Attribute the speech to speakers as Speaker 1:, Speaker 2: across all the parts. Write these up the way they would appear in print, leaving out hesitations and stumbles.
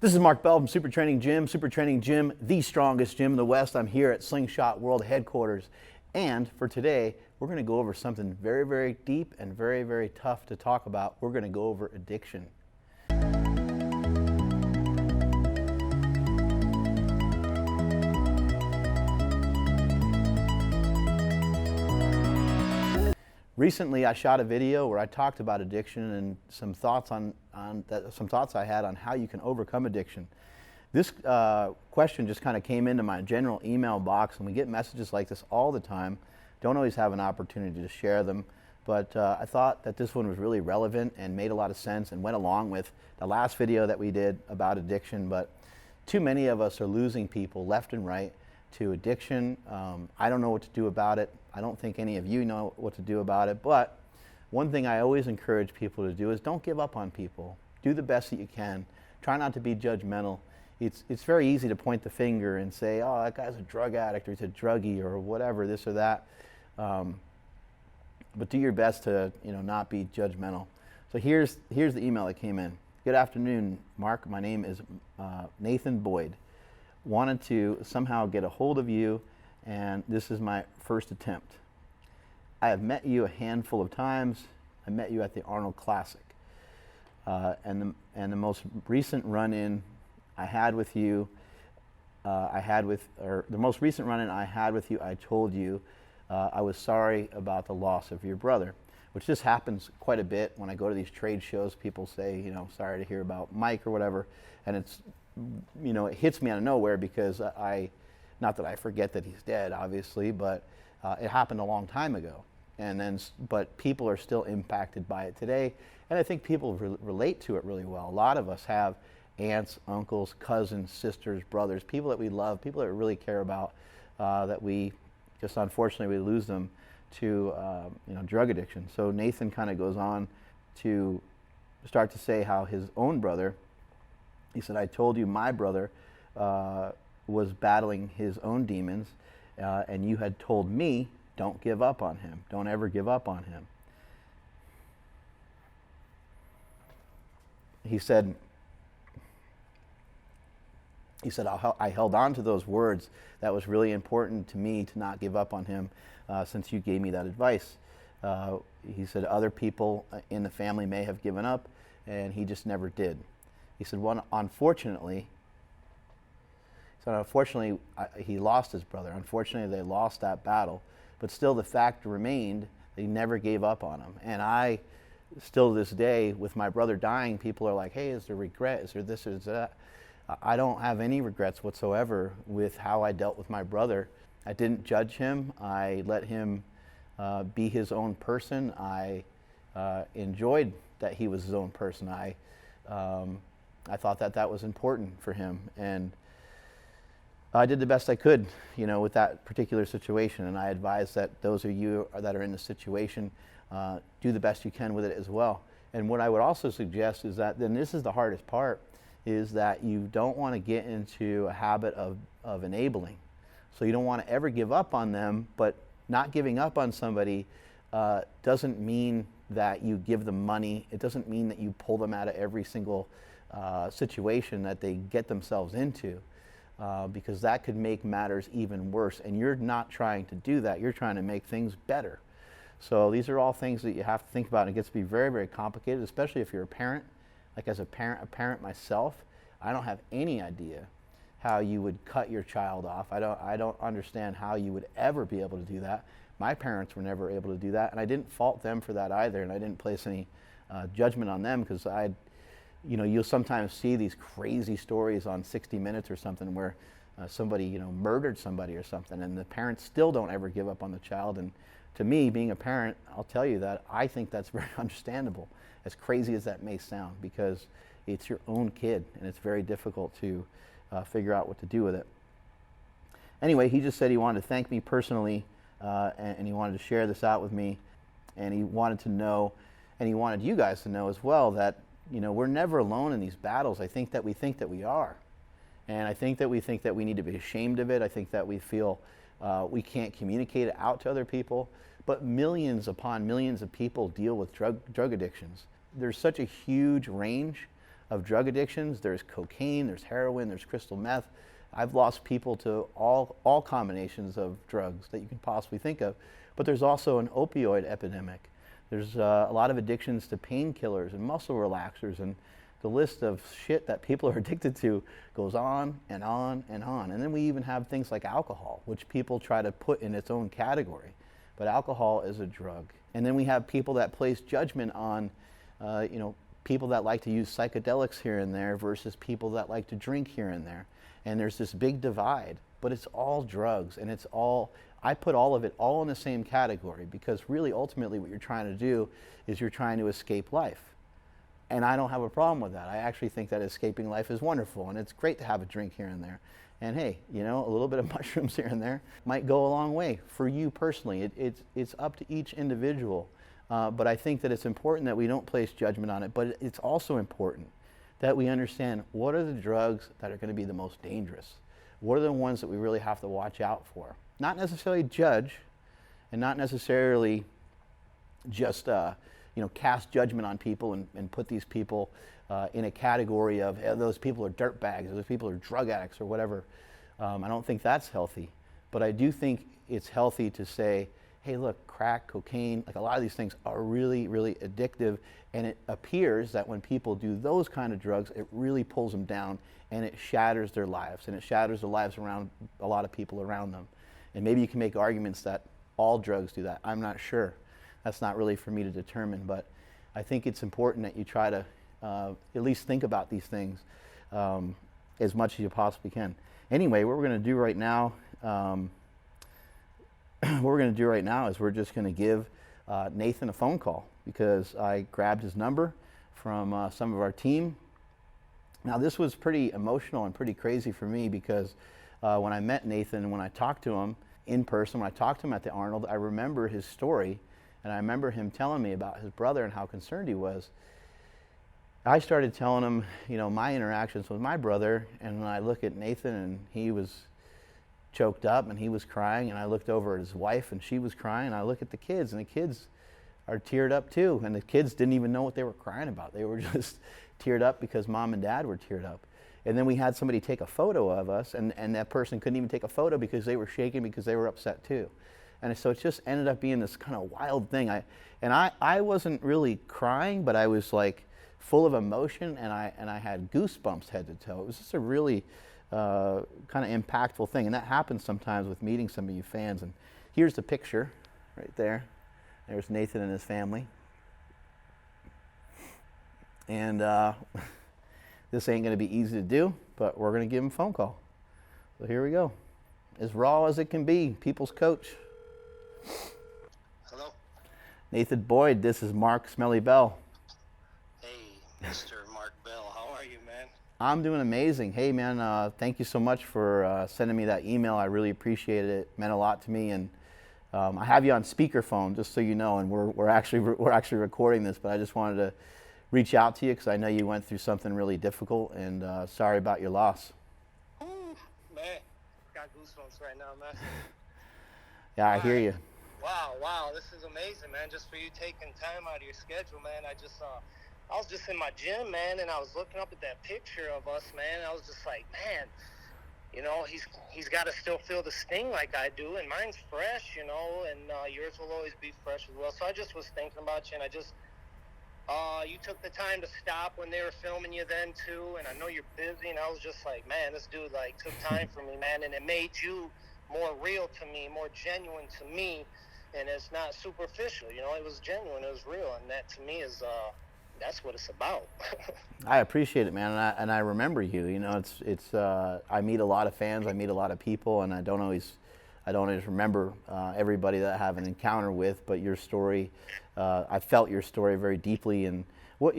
Speaker 1: This is Mark Bell from SuperTraining Gym. SuperTraining Gym, the strongest gym in the West. I'm here at Slingshot World Headquarters. And for today, we're going to go over something very, very deep and very, very tough to talk about. We're going to go over addiction. Recently, I shot a video where I talked about addiction and some thoughts some thoughts I had on how you can overcome addiction. This question just kind of came into my general email box, and we get messages like this all the time. Don't always have an opportunity to share them, but I thought that this one was really relevant and made a lot of sense and went along with the last video that we did about addiction. But too many of us are losing people left and right to addiction. I don't know what to do about it. I don't think any of you know what to do about it, but one thing I always encourage people to do is don't give up on people. Do the best that you can. Try not to be judgmental. It's very easy to point the finger and say, oh, that guy's a drug addict or he's a druggie or whatever, this or that. But do your best to not be judgmental. So here's the email that came in. Good afternoon, Mark. My name is Nathan Boyd. Wanted to somehow get a hold of you, and this is my first attempt. I have met you a handful of times. I met you at the Arnold Classic, and the most recent run-in I had with you, the most recent run-in I had with you, I told you I was sorry about the loss of your brother, which just happens quite a bit when I go to these trade shows. People say, sorry to hear about Mike or whatever, and it's, it hits me out of nowhere because not that I forget that he's dead, obviously, but it happened a long time ago. But people are still impacted by it today, and I think people relate to it really well. A lot of us have aunts, uncles, cousins, sisters, brothers, people that we love, people that we really care about, that we just unfortunately we lose them to drug addiction. So Nathan kind of goes on to start to say how his own brother, he said, I told you my brother was battling his own demons, and you had told me, don't give up on him. Don't ever give up on him. He said, I held on to those words. That was really important to me to not give up on him since you gave me that advice. He said other people in the family may have given up, and he just never did. He said, unfortunately, he lost his brother. Unfortunately, they lost that battle. But still, the fact remained that he never gave up on him. And I, still to this day, with my brother dying, people are like, hey, is there regret? Is there this or that? I don't have any regrets whatsoever with how I dealt with my brother. I didn't judge him. I let him be his own person. I enjoyed that he was his own person. I thought that was important for him, and I did the best I could, with that particular situation. And I advise that those of you that are in the situation do the best you can with it as well. And what I would also suggest is that, then this is the hardest part, is that you don't want to get into a habit of enabling. So you don't want to ever give up on them, but not giving up on somebody doesn't mean that you give them money. It doesn't mean that you pull them out of every single situation that they get themselves into, because that could make matters even worse. And you're not trying to do that. You're trying to make things better. So these are all things that you have to think about. And it gets to be very, very complicated, especially if you're a parent. Like as a parent myself, I don't have any idea how you would cut your child off. I don't understand how you would ever be able to do that. My parents were never able to do that, and I didn't fault them for that either, and I didn't place any judgment on them, because you'll sometimes see these crazy stories on 60 Minutes or something where somebody murdered somebody or something, and the parents still don't ever give up on the child. And to me, being a parent, I'll tell you that I think that's very understandable, as crazy as that may sound, because it's your own kid, and it's very difficult to figure out what to do with it. Anyway, he just said he wanted to thank me personally, and he wanted to share this out with me, and he wanted to know, and he wanted you guys to know as well, that we're never alone in these battles. I think that we are. And I think that we need to be ashamed of it. I think that we feel we can't communicate it out to other people. But millions upon millions of people deal with drug addictions. There's such a huge range of drug addictions. There's cocaine, there's heroin, there's crystal meth. I've lost people to all combinations of drugs that you can possibly think of. But there's also an opioid epidemic. There's a lot of addictions to painkillers and muscle relaxers, and the list of shit that people are addicted to goes on and on and on. And then we even have things like alcohol, which people try to put in its own category. But alcohol is a drug. And then we have people that place judgment on, people that like to use psychedelics here and there versus people that like to drink here and there. And there's this big divide, but it's all drugs, and I put all of it all in the same category, because really ultimately what you're trying to do is you're trying to escape life. And I don't have a problem with that. I actually think that escaping life is wonderful, and it's great to have a drink here and there. And hey, a little bit of mushrooms here and there might go a long way for you personally. It's up to each individual. But I think that it's important that we don't place judgment on it, but it's also important that we understand what are the drugs that are going to be the most dangerous. What are the ones that we really have to watch out for? Not necessarily judge, and not necessarily just cast judgment on people and put these people in a category of those people are dirtbags, or those people are drug addicts, or whatever. I don't think that's healthy. But I do think it's healthy to say, hey, look, crack, cocaine, like a lot of these things are really, really addictive, and it appears that when people do those kind of drugs, it really pulls them down, and it shatters their lives, and it shatters the lives around a lot of people around them. And maybe you can make arguments that all drugs do that. I'm not sure. That's not really for me to determine, but I think it's important that you try to at least think about these things as much as you possibly can. Anyway, what we're going to do right now, is we're just going to give Nathan a phone call, because I grabbed his number from some of our team. Now, this was pretty emotional and pretty crazy for me, because when I met Nathan and when I talked to him in person, when I talked to him at the Arnold, I remember his story, and I remember him telling me about his brother and how concerned he was. I started telling him, my interactions with my brother, and when I look at Nathan, and he was choked up and he was crying, and I looked over at his wife and she was crying, and I look at the kids, and the kids are teared up too, and the kids didn't even know what they were crying about. They were just teared up because mom and dad were teared up. And then we had somebody take a photo of us, and that person couldn't even take a photo because they were shaking because they were upset too. And so it just ended up being this kind of wild thing. I wasn't really crying, but I was like full of emotion, and I had goosebumps head to toe. It was just a really kind of impactful thing, and that happens sometimes with meeting some of you fans. And here's the picture right there. There's Nathan and his family. And this ain't going to be easy to do, but we're going to give him a phone call. So here we go. As raw as it can be, people's coach.
Speaker 2: Hello?
Speaker 1: Nathan Boyd, this is Mark Smelly Bell.
Speaker 2: Hey, Mr. Mark Bell, how are you, man?
Speaker 1: I'm doing amazing. Hey, man, thank you so much for sending me that email. I really appreciated it. It meant a lot to me. And I have you on speakerphone, just so you know, and we're actually recording this, but I just wanted to reach out to you because I know you went through something really difficult, and sorry about your loss.
Speaker 2: Ooh, man, got goosebumps right now, man.
Speaker 1: Yeah, I hear you.
Speaker 2: Wow, this is amazing, man, just for you taking time out of your schedule, man. I was just in my gym, man, and I was looking up at that picture of us, man, and I was just like, man, he's got to still feel the sting like I do, and mine's fresh, and yours will always be fresh as well. So I just was thinking about you, and you took the time to stop when they were filming you then too, and I know you're busy, and I was just like, man, this dude took time for me, man, and it made you more real to me, more genuine to me, and it's not superficial, it was genuine, it was real, and that to me is that's what it's about.
Speaker 1: I appreciate it, man, and I remember you. It's I meet a lot of fans, I meet a lot of people, and I don't always remember everybody that I have an encounter with. But your story, I felt your story very deeply. And what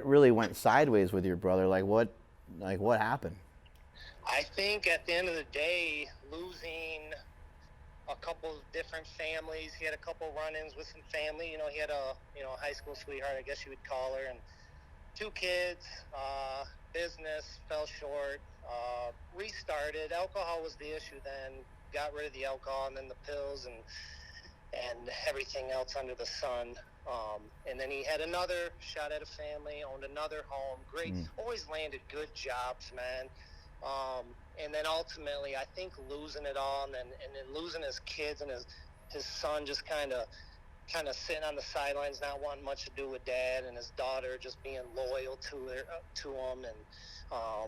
Speaker 1: really went sideways with your brother? What happened?
Speaker 2: I think at the end of the day, losing a couple different families. He had a couple run-ins with some family. He had a high school sweetheart, I guess you would call her, and 2 kids. Business fell short. Restarted. Alcohol was the issue then. Got rid of the alcohol, and then the pills and everything else under the sun. And then he had another shot at a family, owned another home. Great, always landed good jobs, man. And then ultimately, I think losing it all, and then losing his kids and his son just kind of sitting on the sidelines, not wanting much to do with dad, and his daughter just being loyal to him, and I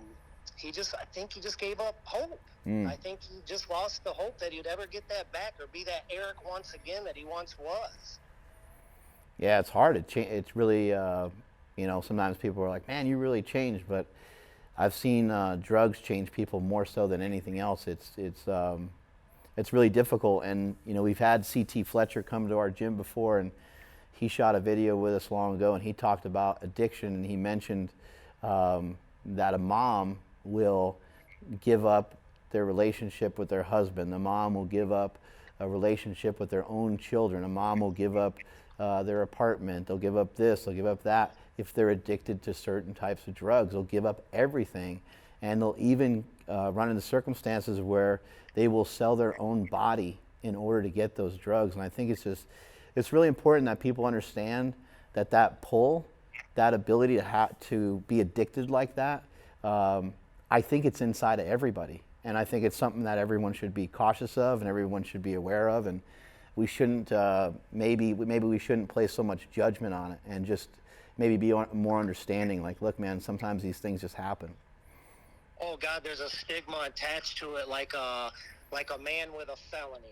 Speaker 2: think he just gave up hope. I think he just lost the hope that he'd ever get that back or be that Eric once again that he once was.
Speaker 1: Yeah, it's hard. It's really, sometimes people are like, man, you really changed. But I've seen drugs change people more so than anything else. It's really difficult. And, we've had C.T. Fletcher come to our gym before, and he shot a video with us long ago, and he talked about addiction, and he mentioned that a mom will give up their relationship with their husband. The mom will give up a relationship with their own children. A mom will give up their apartment. They'll give up this, they'll give up that. If they're addicted to certain types of drugs, they'll give up everything. And they'll even run into circumstances where they will sell their own body in order to get those drugs. And I think it's really important that people understand that pull, that ability to be addicted like that, I think it's inside of everybody. And I think it's something that everyone should be cautious of and everyone should be aware of. And we shouldn't, maybe we shouldn't place so much judgment on it, and just maybe be more understanding. Like, look, man, sometimes these things just happen.
Speaker 2: Oh God, there's a stigma attached to it, like a man with a felony.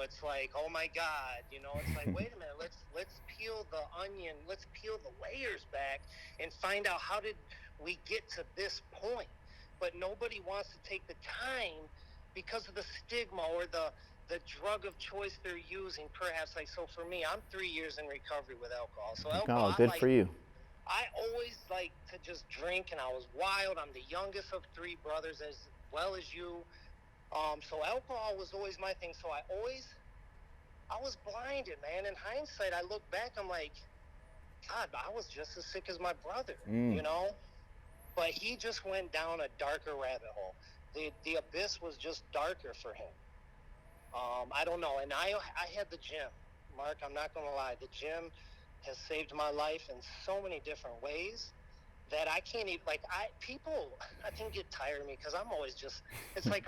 Speaker 2: It's like, oh my God, it's like, wait a minute, let's peel the onion, let's peel the layers back and find out how did we get to this point. But nobody wants to take the time because of the stigma or the drug of choice they're using, perhaps. Like, so for me, I'm 3 years in recovery with alcohol. So alcohol,
Speaker 1: good for you.
Speaker 2: I always liked to just drink, and I was wild. I'm the youngest of 3 brothers, as well as you. So alcohol was always my thing. So I was blinded, man. In hindsight, I look back, I'm like, God, I was just as sick as my brother, But he just went down a darker rabbit hole. The abyss was just darker for him. I don't know. And I had the gym. Mark, I'm not going to lie. The gym has saved my life in so many different ways that I can't even, people, I think, get tired of me because I'm always just, it's like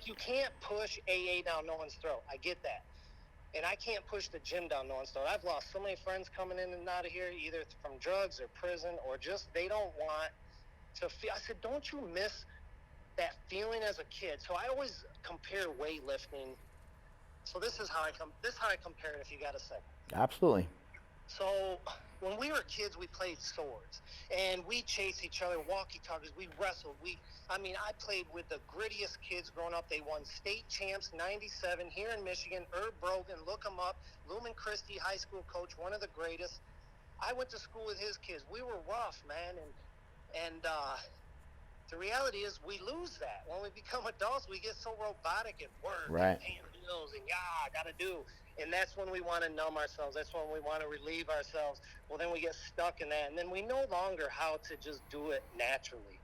Speaker 2: you can't push AA down no one's throat. I get that. And I can't push the gym down no one's throat. I've lost so many friends coming in and out of here, either from drugs or prison, or just they don't want to feel. I said, don't you miss that feeling as a kid? So I always compare weightlifting. So this is how I compare it, if you got a second.
Speaker 1: Absolutely.
Speaker 2: So when we were kids, we played swords, and we chased each other, walkie-talkies, we wrestled. I played with the grittiest kids growing up. They won state champs, 97, here in Michigan. Herb Brogan, look him up. Lumen Christie high school coach, one of the greatest. I went to school with his kids. We were rough, man, and the reality is we lose that. When we become adults, we get so robotic at work,
Speaker 1: right,
Speaker 2: and paying bills, and gotta do. And that's when we want to numb ourselves. That's when we want to relieve ourselves. Well, then we get stuck in that, and then we no longer how to just do it naturally.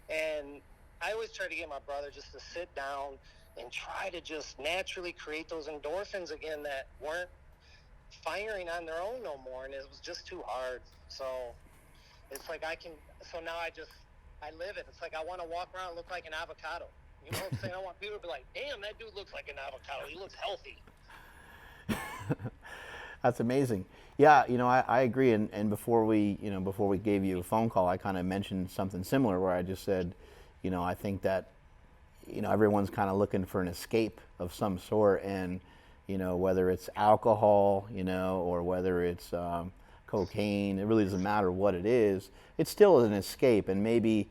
Speaker 2: And I always try to get my brother just to sit down and try to just naturally create those endorphins again that weren't firing on their own no more, and it was just too hard. So it's like so now I live it. It's like I want to walk around and look like an avocado. You know what I'm saying? I want people to be like, damn, that dude looks like an avocado. He looks healthy.
Speaker 1: That's amazing. Yeah, I agree. And before we gave you a phone call, I kind of mentioned something similar where I just said, I think that, everyone's kind of looking for an escape of some sort, and, whether it's alcohol, or whether it's cocaine, it really doesn't matter what it is. It still is an escape, and maybe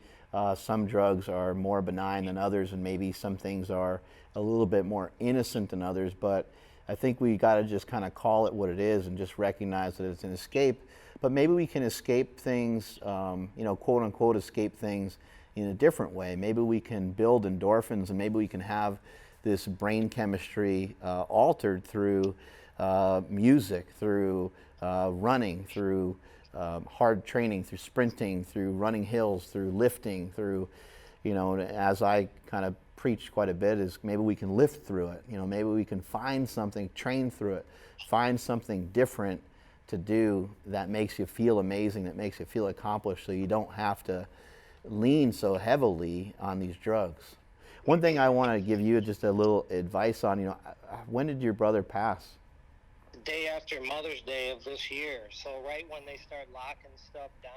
Speaker 1: some drugs are more benign than others, and maybe some things are a little bit more innocent than others, but I think we got to just kind of call it what it is and just recognize that it's an escape. But maybe we can escape things, quote unquote, escape things in a different way. Maybe we can build endorphins, and maybe we can have this brain chemistry altered through music, through running, through hard training, through sprinting, through running hills, through lifting, through, as I kind of preach quite a bit, is maybe we can lift through it. Maybe we can find something, train through it, find something different to do that makes you feel amazing, that makes you feel accomplished, so you don't have to lean so heavily on these drugs. One thing I want to give you just a little advice on, when did your brother pass?
Speaker 2: The day after Mother's Day of this year. So right when they start locking stuff down,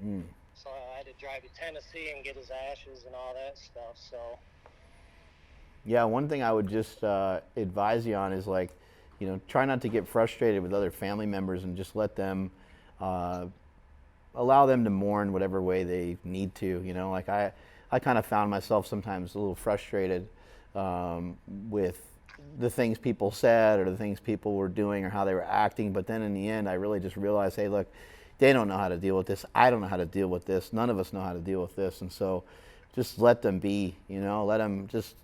Speaker 2: and so I had to drive to Tennessee and get his ashes and all that stuff. So
Speaker 1: yeah, one thing I would just advise you on is try not to get frustrated with other family members and just let them allow them to mourn whatever way they need to. I kind of found myself sometimes a little frustrated with the things people said or the things people were doing or how they were acting, but then in the end I really just realized, hey, look, they don't know how to deal with this, I don't know how to deal with this, none of us know how to deal with this, and so just let them be, let them just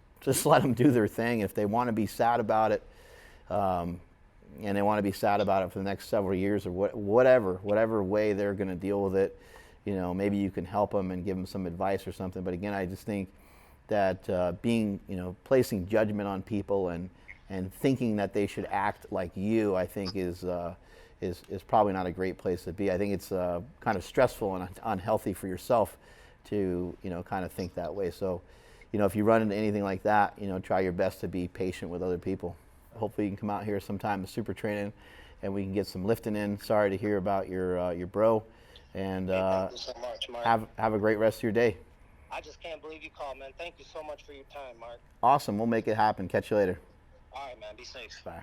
Speaker 1: let them do their thing. If they want to be sad about it, and they want to be sad about it for the next several years or whatever way they're going to deal with it, maybe you can help them and give them some advice or something. But again, I just think that placing judgment on people and thinking that they should act like you, I think is probably not a great place to be. I think it's kind of stressful and unhealthy for yourself to kind of think that way. So if you run into anything like that, try your best to be patient with other people. Hopefully you can come out here sometime to SuperTraining and we can get some lifting in. Sorry to hear about your bro, and
Speaker 2: thank you so much, Mark.
Speaker 1: have a great rest of your day.
Speaker 2: I just can't believe you called, man. Thank you so much for your time, Mark.
Speaker 1: Awesome. We'll make it happen. Catch you later.
Speaker 2: All right, man. Be safe.
Speaker 1: Bye.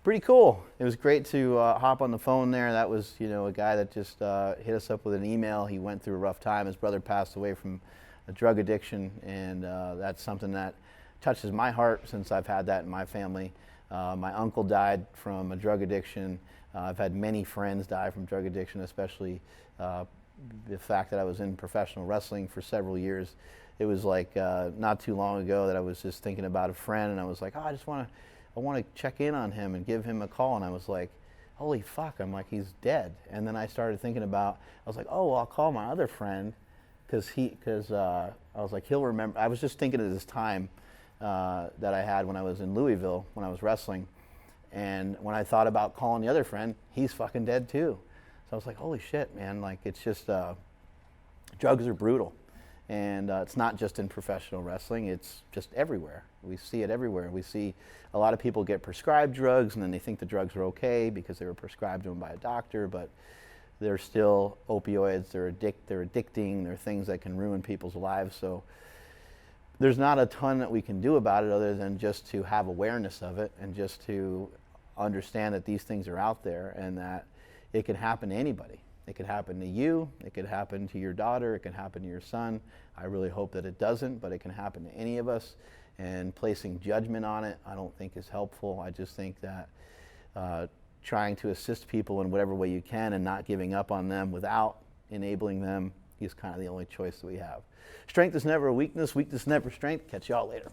Speaker 1: Pretty cool. It was great to hop on the phone there. That was, a guy that just hit us up with an email. He went through a rough time. His brother passed away from a drug addiction, and that's something that touches my heart since I've had that in my family. My uncle died from a drug addiction. I've had many friends die from drug addiction, especially the fact that I was in professional wrestling for several years. It was not too long ago that I was just thinking about a friend, and I was like, I want to check in on him and give him a call, and I was like, holy fuck, I'm like, he's dead. And then I started thinking about, I was like, oh, well, I'll call my other friend, because I was like, he'll remember. I was just thinking of this time that I had when I was in Louisville when I was wrestling, and when I thought about calling the other friend, he's fucking dead too. So I was like, holy shit, man, it's just drugs are brutal, and it's not just in professional wrestling, it's just everywhere. We see it everywhere. We see a lot of people get prescribed drugs and then they think the drugs are okay because they were prescribed to them by a doctor, but they're still opioids, they're addicting, they're things that can ruin people's lives. So there's not a ton that we can do about it other than just to have awareness of it and just to understand that these things are out there and that it can happen to anybody. It could happen to you, it could happen to your daughter, it can happen to your son. I really hope that it doesn't, but it can happen to any of us. And placing judgment on it, I don't think is helpful. I just think that trying to assist people in whatever way you can and not giving up on them without enabling them is kind of the only choice that we have. Strength is never a weakness, weakness is never strength. Catch y'all later.